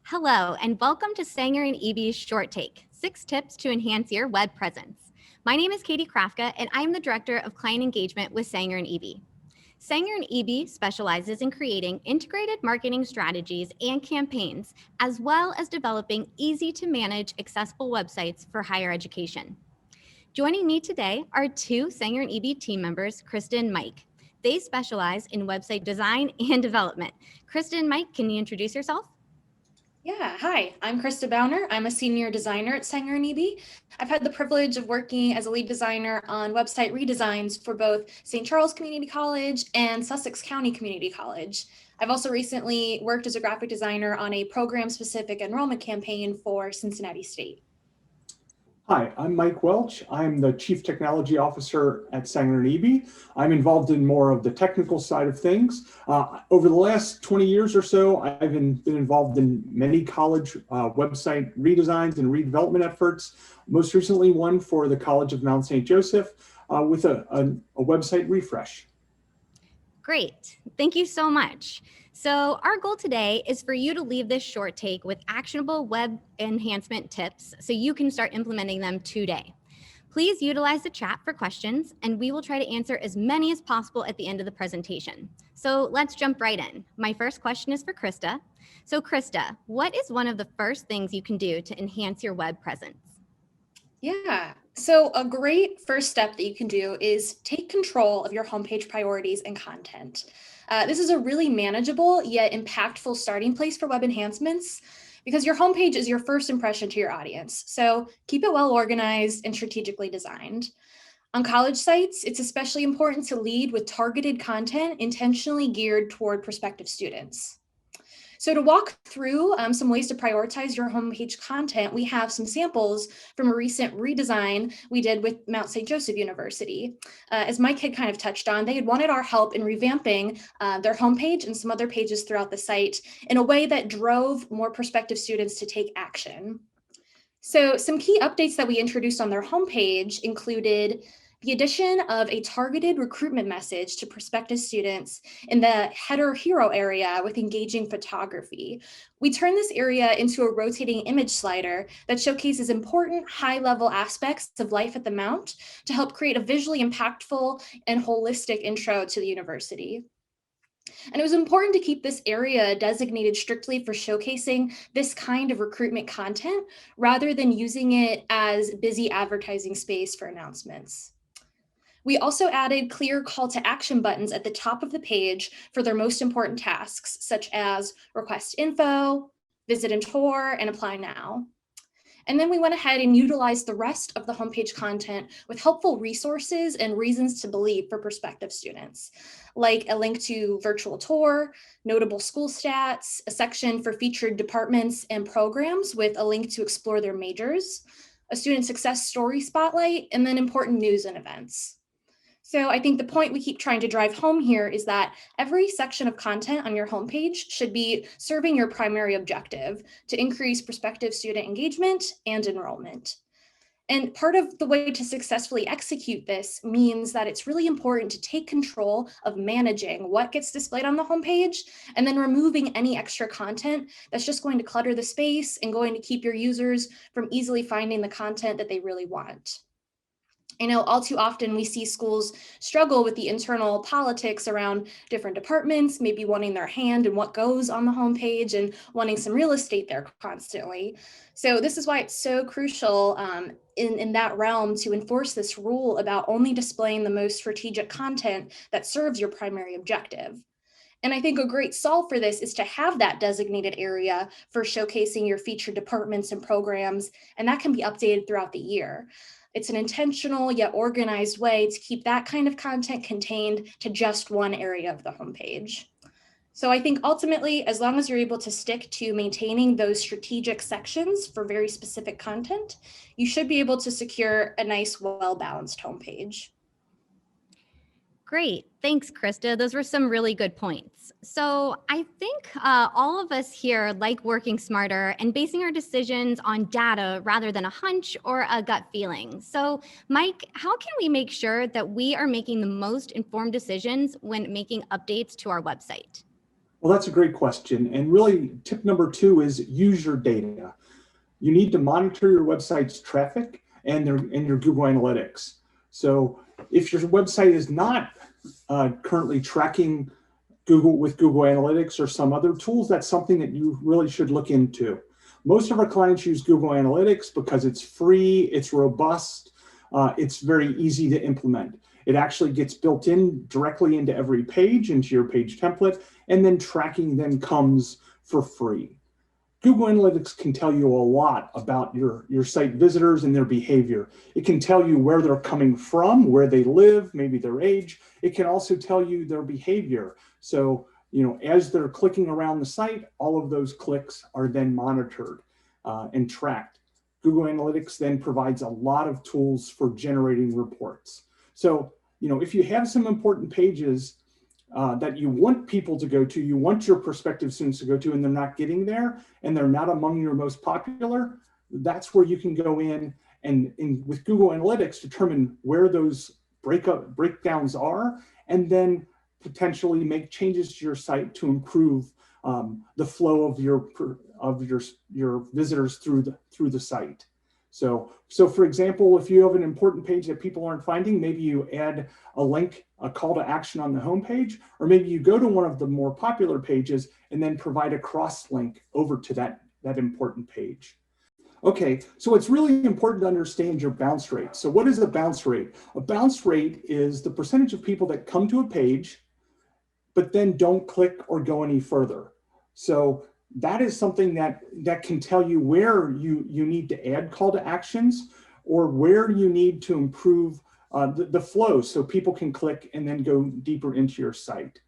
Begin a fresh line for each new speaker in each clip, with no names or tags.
Hello, and welcome to Sanger and Eby's Short Take, 6 tips to enhance your web presence. My name is Katie Krafka, and I'm the Director of Client Engagement with Sanger and Eby. Sanger and Eby specializes in creating integrated marketing strategies and campaigns, as well as developing easy-to-manage, accessible websites for higher education. Joining me today are 2 Sanger and Eby team members, Krista and Mike. They specialize in website design and development. Krista and Mike, can you introduce yourself?
Yeah, hi, I'm Krista Bowner. I'm a senior designer at Sanger and Eby. I've had the privilege of working as a lead designer on website redesigns for both St. Charles Community College and Sussex County Community College. I've also recently worked as a graphic designer on a program-specific enrollment campaign for Cincinnati State.
Hi, I'm Mike Welch. I'm the Chief Technology Officer at Sanger and Eby. I'm involved in more of the technical side of things. Over the last 20 years or so, I've been involved in many college website redesigns and redevelopment efforts. Most recently, one for the College of Mount St. Joseph with a website refresh.
Great. Thank you so much. So our goal today is for you to leave this short take with actionable web enhancement tips so you can start implementing them today. Please utilize the chat for questions, and we will try to answer as many as possible at the end of the presentation. So let's jump right in. My first question is for Krista. So Krista, what is one of the first things you can do to enhance your web presence?
Yeah, so a great first step that you can do is take control of your homepage priorities and content. This is a really manageable yet impactful starting place for web enhancements because your homepage is your first impression to your audience. So keep it well organized and strategically designed. On college sites, it's especially important to lead with targeted content intentionally geared toward prospective students. So to walk through some ways to prioritize your homepage content, we have some samples from a recent redesign we did with Mount St. Joseph University. As Mike had kind of touched on, they had wanted our help in revamping their homepage and some other pages throughout the site in a way that drove more prospective students to take action. So some key updates that we introduced on their homepage included the addition of a targeted recruitment message to prospective students in the header hero area with engaging photography. We turned this area into a rotating image slider that showcases important high-level aspects of life at the Mount to help create a visually impactful and holistic intro to the university. And it was important to keep this area designated strictly for showcasing this kind of recruitment content rather than using it as busy advertising space for announcements. We also added clear call to action buttons at the top of the page for their most important tasks, such as request info, visit and tour, and apply now. And then we went ahead and utilized the rest of the homepage content with helpful resources and reasons to believe for prospective students, like a link to virtual tour, notable school stats, a section for featured departments and programs with a link to explore their majors, a student success story spotlight, and then important news and events. So I think the point we keep trying to drive home here is that every section of content on your homepage should be serving your primary objective to increase prospective student engagement and enrollment. And part of the way to successfully execute this means that it's really important to take control of managing what gets displayed on the homepage and then removing any extra content that's just going to clutter the space and going to keep your users from easily finding the content that they really want. All too often we see schools struggle with the internal politics around different departments, maybe wanting their hand in what goes on the homepage and wanting some real estate there constantly. So this is why it's so crucial in that realm to enforce this rule about only displaying the most strategic content that serves your primary objective. And I think a great solve for this is to have that designated area for showcasing your featured departments and programs, and that can be updated throughout the year. It's an intentional yet organized way to keep that kind of content contained to just one area of the homepage. So I think ultimately, as long as you're able to stick to maintaining those strategic sections for very specific content, you should be able to secure a nice, well-balanced homepage.
Great. Thanks, Krista. Those were some really good points. So I think all of us here like working smarter and basing our decisions on data rather than a hunch or a gut feeling. So Mike, how can we make sure that we are making the most informed decisions when making updates to our website?
Well, that's a great question. And really, tip number 2 is use your data. You need to monitor your website's traffic and your Google Analytics. So if your website is not currently tracking Google Analytics or some other tools, that's something that you really should look into. Most of our clients use Google Analytics because it's free, it's robust, it's very easy to implement. It actually gets built in directly into every page, into your page template, and then tracking then comes for free. Google Analytics can tell you a lot about your site visitors and their behavior. It can tell you where they're coming from, where they live, maybe their age. It can also tell you their behavior. So, as they're clicking around the site, all of those clicks are then monitored and tracked. Google Analytics then provides a lot of tools for generating reports. So, if you have some important pages that you want people to go to, you want your prospective students to go to, and they're not getting there, and they're not among your most popular, that's where you can go in and with Google Analytics, determine where those breakdowns are, and then potentially make changes to your site to improve the flow of your visitors through the site. So for example, if you have an important page that people aren't finding, maybe you add a link, a call to action on the homepage, or maybe you go to one of the more popular pages and then provide a cross link over to that important page. Okay, so it's really important to understand your bounce rate. So what is a bounce rate? A bounce rate is the percentage of people that come to a page, but then don't click or go any further. So that is something that can tell you where you need to add call to actions or where you need to improve the flow so people can click and then go deeper into your site.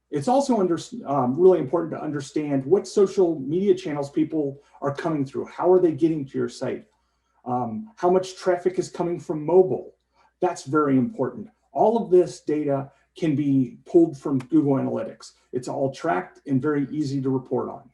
It's also really important to understand what social media channels people are coming through. How are they getting to your site? How much traffic is coming from mobile? That's very important. All of this data can be pulled from Google Analytics. It's all tracked and very easy to report on.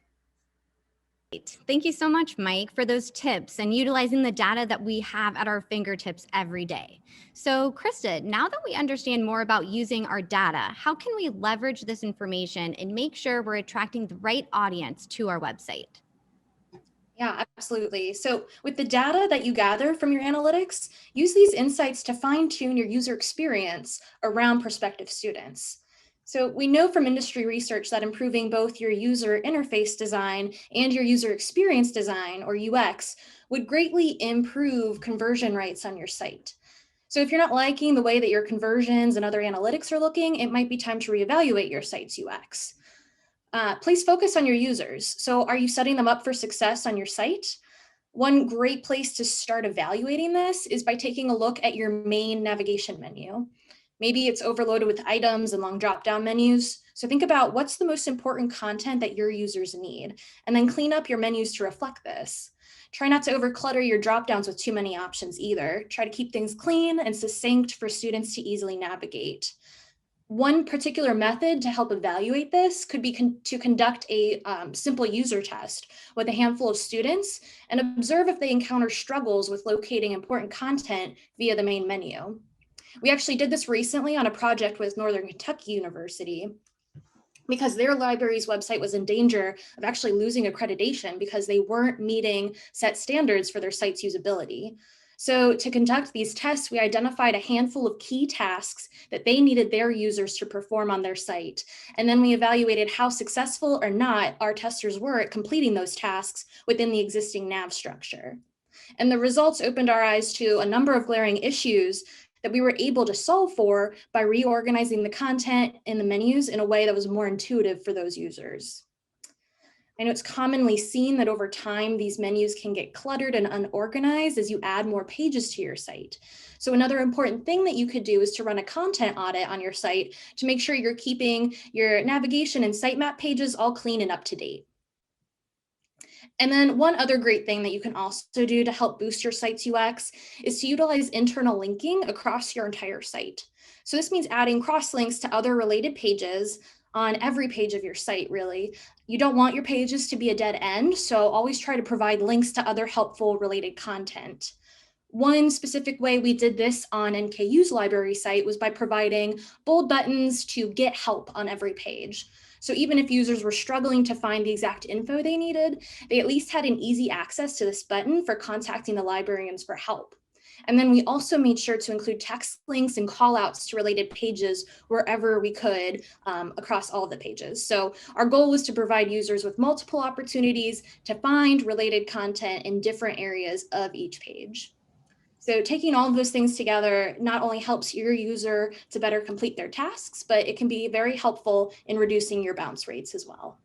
Thank you so much, Mike, for those tips and utilizing the data that we have at our fingertips every day. So, Krista, now that we understand more about using our data, how can we leverage this information and make sure we're attracting the right audience to our website?
Yeah, absolutely. So with the data that you gather from your analytics, use these insights to fine-tune your user experience around prospective students. So we know from industry research that improving both your user interface design and your user experience design, or UX, would greatly improve conversion rates on your site. So if you're not liking the way that your conversions and other analytics are looking, it might be time to reevaluate your site's UX. Please focus on your users. So are you setting them up for success on your site? One great place to start evaluating this is by taking a look at your main navigation menu. Maybe it's overloaded with items and long drop-down menus. So think about what's the most important content that your users need, and then clean up your menus to reflect this. Try not to overclutter your drop-downs with too many options either. Try to keep things clean and succinct for students to easily navigate. One particular method to help evaluate this could be to conduct a simple user test with a handful of students and observe if they encounter struggles with locating important content via the main menu. We actually did this recently on a project with Northern Kentucky University because their library's website was in danger of actually losing accreditation because they weren't meeting set standards for their site's usability. So to conduct these tests, we identified a handful of key tasks that they needed their users to perform on their site. And then we evaluated how successful or not our testers were at completing those tasks within the existing nav structure. And the results opened our eyes to a number of glaring issues that we were able to solve for by reorganizing the content in the menus in a way that was more intuitive for those users. I know it's commonly seen that over time, these menus can get cluttered and unorganized as you add more pages to your site. So another important thing that you could do is to run a content audit on your site to make sure you're keeping your navigation and sitemap pages all clean and up to date. And then one other great thing that you can also do to help boost your site's UX is to utilize internal linking across your entire site. So this means adding cross links to other related pages on every page of your site, really. You don't want your pages to be a dead end, so always try to provide links to other helpful related content. One specific way we did this on NKU's library site was by providing bold buttons to get help on every page. So even if users were struggling to find the exact info they needed, they at least had an easy access to this button for contacting the librarians for help. And then we also made sure to include text links and call outs to related pages wherever we could across all of the pages. So our goal was to provide users with multiple opportunities to find related content in different areas of each page. So taking all of those things together not only helps your user to better complete their tasks, but it can be very helpful in reducing your bounce rates as well.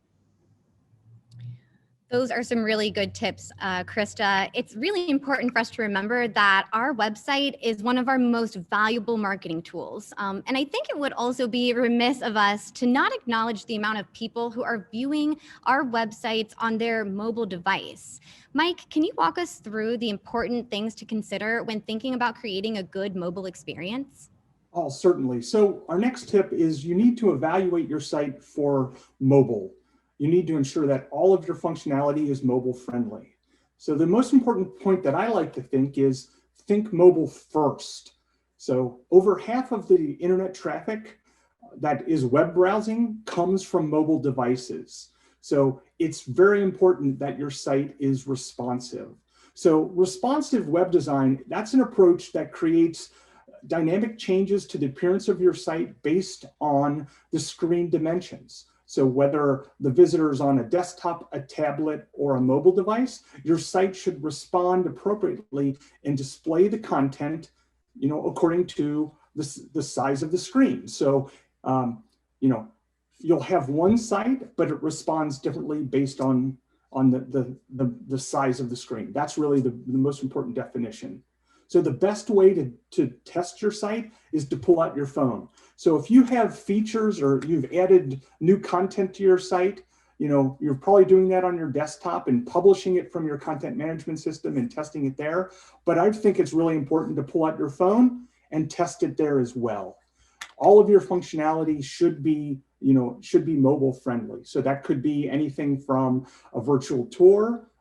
Those are some really good tips, Krista. It's really important for us to remember that our website is one of our most valuable marketing tools. And I think it would also be remiss of us to not acknowledge the amount of people who are viewing our websites on their mobile device. Mike, can you walk us through the important things to consider when thinking about creating a good mobile experience?
Oh, certainly. So our next tip is you need to evaluate your site for mobile. You need to ensure that all of your functionality is mobile friendly. So the most important point that I like to think is think mobile first. So over half of the internet traffic that is web browsing comes from mobile devices. So it's very important that your site is responsive. So responsive web design, that's an approach that creates dynamic changes to the appearance of your site based on the screen dimensions. So whether the visitor is on a desktop, a tablet, or a mobile device, your site should respond appropriately and display the content, according to the size of the screen. So, you'll have one site, but it responds differently based on the size of the screen. That's really the most important definition. So the best way to test your site is to pull out your phone. So if you have features or you've added new content to your site, you're probably doing that on your desktop and publishing it from your content management system and testing it there. But I think it's really important to pull out your phone and test it there as well. All of your functionality should be mobile friendly. So that could be anything from a virtual tour,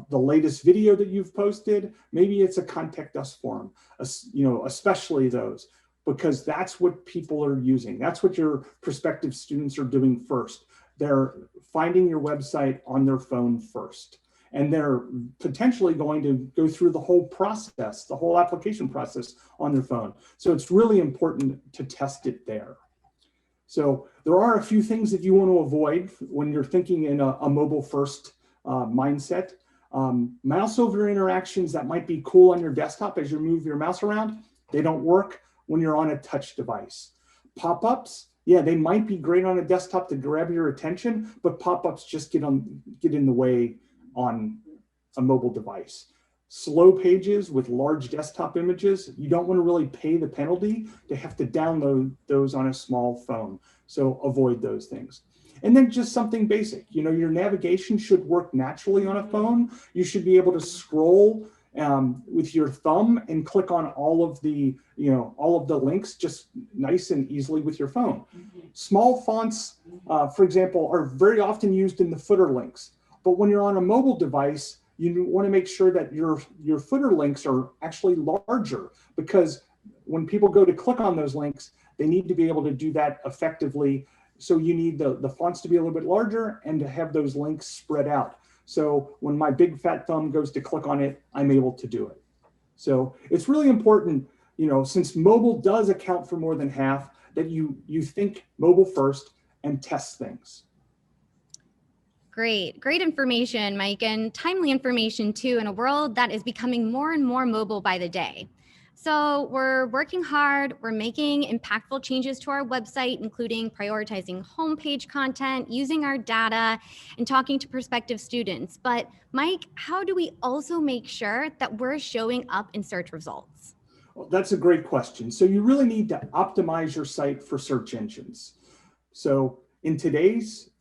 the latest video that you've posted. Maybe it's a contact us form, especially those, because that's what people are using. That's what your prospective students are doing first. They're finding your website on their phone first. And they're potentially going to go through the whole process, the whole application process on their phone. So it's really important to test it there. So there are a few things that you want to avoid when you're thinking in a mobile first mindset. Mouse over interactions that might be cool on your desktop as you move your mouse around, they don't work when you're on a touch device. Pop-ups, yeah, they might be great on a desktop to grab your attention, but pop-ups just get in the way on a mobile device. Slow pages with large desktop images, you don't want to really pay the penalty to have to download those on a small phone. So avoid those things. And then just something basic, your navigation should work naturally on a phone. You should be able to scroll with your thumb and click on all of the links just nice and easily with your phone. Small fonts, for example, are very often used in the footer links. But when you're on a mobile device, you want to make sure that your footer links are actually larger, because when people go to click on those links, they need to be able to do that effectively. So you need the fonts to be a little bit larger and to have those links spread out. So when my big fat thumb goes to click on it, I'm able to do it. So it's really important, since mobile does account for more than half, that you think mobile first and test things.
Great information, Mike, and timely information too, in a world that is becoming more and more mobile by the day. So we're working hard, we're making impactful changes to our website, including prioritizing homepage content, using our data, and talking to prospective students. But Mike, how do we also make sure that we're showing up in search results?
Well, that's a great question. So you really need to optimize your site for search engines. So in today's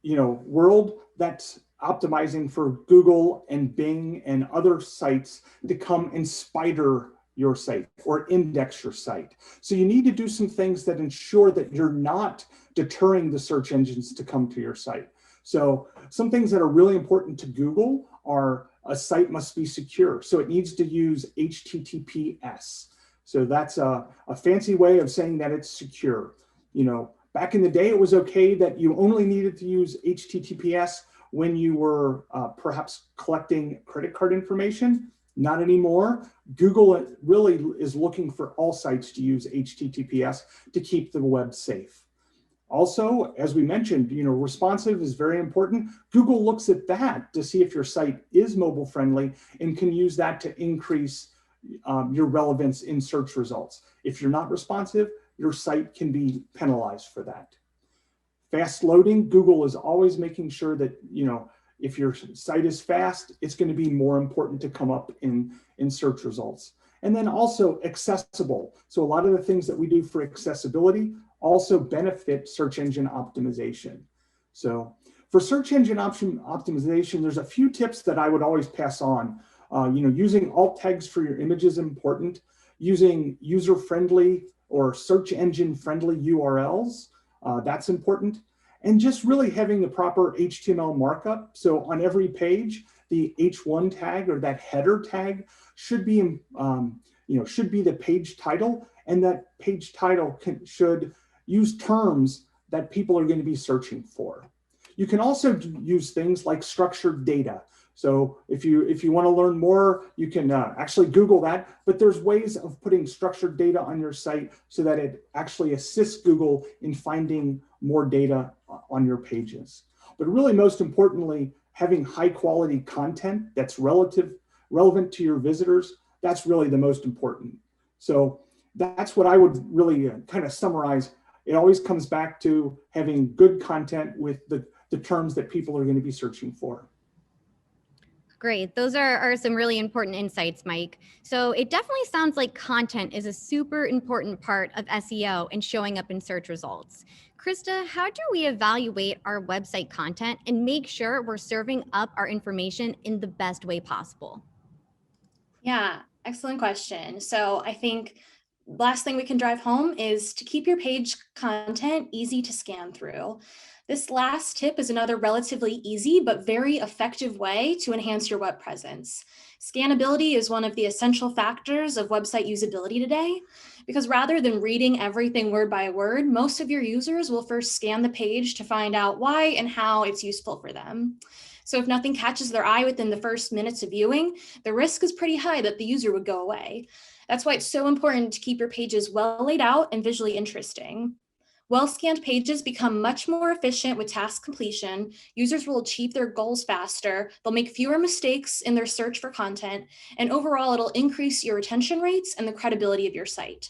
world, that's optimizing for Google and Bing and other sites to come and spider your site or index your site. So you need to do some things that ensure that you're not deterring the search engines to come to your site. So some things that are really important to Google are a site must be secure. So it needs to use HTTPS. So that's a fancy way of saying that it's secure. Back in the day, it was okay that you only needed to use HTTPS when you were perhaps collecting credit card information. Not anymore. Google really is looking for all sites to use HTTPS to keep the web safe. Also, as we mentioned, responsive is very important. Google looks at that to see if your site is mobile friendly and can use that to increase your relevance in search results. If you're not responsive, your site can be penalized for that. Fast loading, Google is always making sure that, if your site is fast, it's going to be more important to come up in search results. And then also accessible. So a lot of the things that we do for accessibility also benefit search engine optimization. So for search engine optimization, there's a few tips that I would always pass on. Using alt tags for your image is important. Using user-friendly or search engine-friendly URLs, that's important. And just really having the proper HTML markup. So on every page, the H1 tag or that header tag should be, should be the page title, and that page title should use terms that people are going to be searching for. You can also use things like structured data. So if you want to learn more, you can actually Google that, but there's ways of putting structured data on your site so that it actually assists Google in finding more data on your pages. But really, most importantly, having high quality content that's relevant to your visitors, that's really the most important. So that's what I would really kind of summarize. It always comes back to having good content with the terms that people are going to be searching for.
Great. Those are some really important insights, Mike. So it definitely sounds like content is a super important part of SEO and showing up in search results. Krista, how do we evaluate our website content and make sure we're serving up our information in the best way possible?
Yeah, excellent question. So I think last thing we can drive home is to keep your page content easy to scan through. This last tip is another relatively easy but very effective way to enhance your web presence. Scannability is one of the essential factors of website usability today, because rather than reading everything word by word, most of your users will first scan the page to find out why and how it's useful for them. So if nothing catches their eye within the first minutes of viewing, the risk is pretty high that the user would go away. That's why it's so important to keep your pages well laid out and visually interesting. Well-scanned pages become much more efficient with task completion. Users will achieve their goals faster. They'll make fewer mistakes in their search for content. And overall, it'll increase your retention rates and the credibility of your site.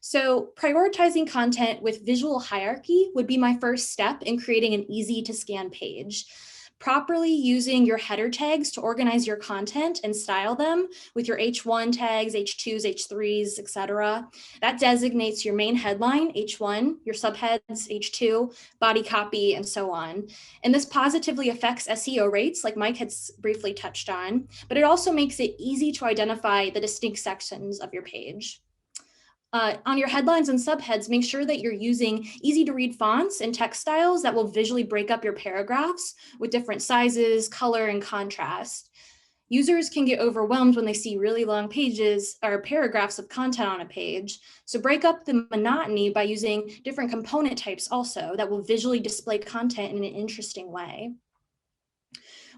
So prioritizing content with visual hierarchy would be my first step in creating an easy to scan page. Properly using your header tags to organize your content and style them with your H1 tags, H2s, H3s, etc. That designates your main headline, H1, your subheads, H2, body copy, and so on. And this positively affects SEO rates, like Mike had briefly touched on, but it also makes it easy to identify the distinct sections of your page. On your headlines and subheads, make sure that you're using easy to read fonts and text styles that will visually break up your paragraphs with different sizes, color, and contrast. Users can get overwhelmed when they see really long pages or paragraphs of content on a page. So break up the monotony by using different component types also that will visually display content in an interesting way.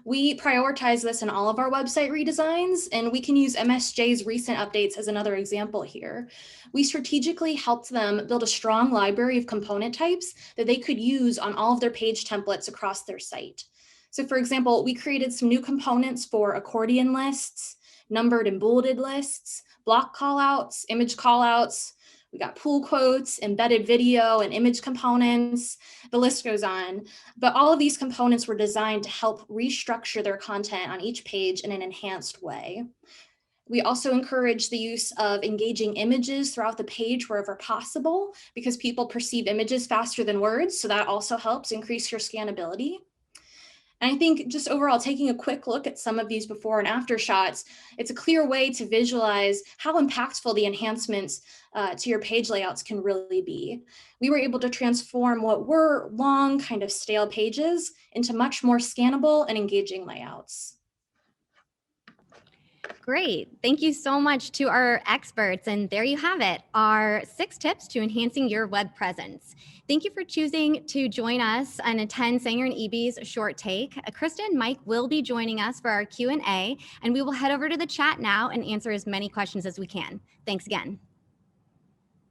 We prioritize this in all of our website redesigns, and we can use MSJ's recent updates as another example here. We strategically helped them build a strong library of component types that they could use on all of their page templates across their site. So for example, we created some new components for accordion lists, numbered and bulleted lists, block callouts, image callouts. We got pull quotes, embedded video, and image components. The list goes on. But all of these components were designed to help restructure their content on each page in an enhanced way. We also encourage the use of engaging images throughout the page wherever possible, because people perceive images faster than words. So that also helps increase your scannability. And I think just overall, taking a quick look at some of these before and after shots, it's a clear way to visualize how impactful the enhancements to your page layouts can really be. We were able to transform what were long, kind of stale pages into much more scannable and engaging layouts.
Great. Thank you so much to our experts. And there you have it, our 6 tips to enhancing your web presence. Thank you for choosing to join us and attend Sanger and EB's Short Take. Krista and Mike will be joining us for our Q&A, and we will head over to the chat now and answer as many questions as we can. Thanks again.